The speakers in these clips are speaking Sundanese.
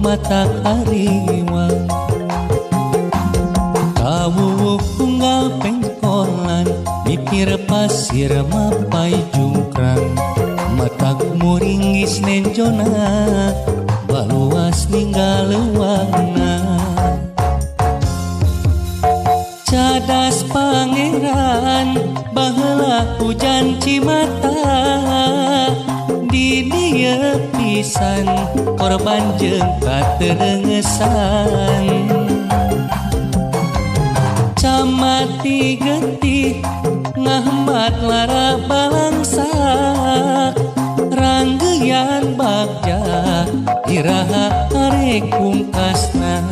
mata kariwang kawuwuh tunggal pengkolan bibir pasir mapai jungkrang matak muringgis nenjona baluas ninggal warna cadas pangeran baheula hujan cimata di dieu pisan korban jeung katerengesan camati getih ngahembat lara balangsak ranggeyan bagja iraha arek pungkasna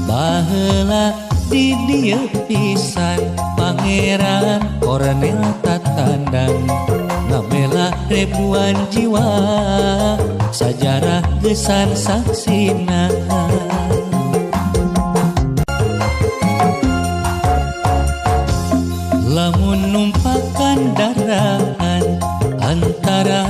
baheula di dieu pisan pangeran Kornel Tatandang ngabela ribuan jiwa sajarah gesan saksina lamun numpakan daraan antara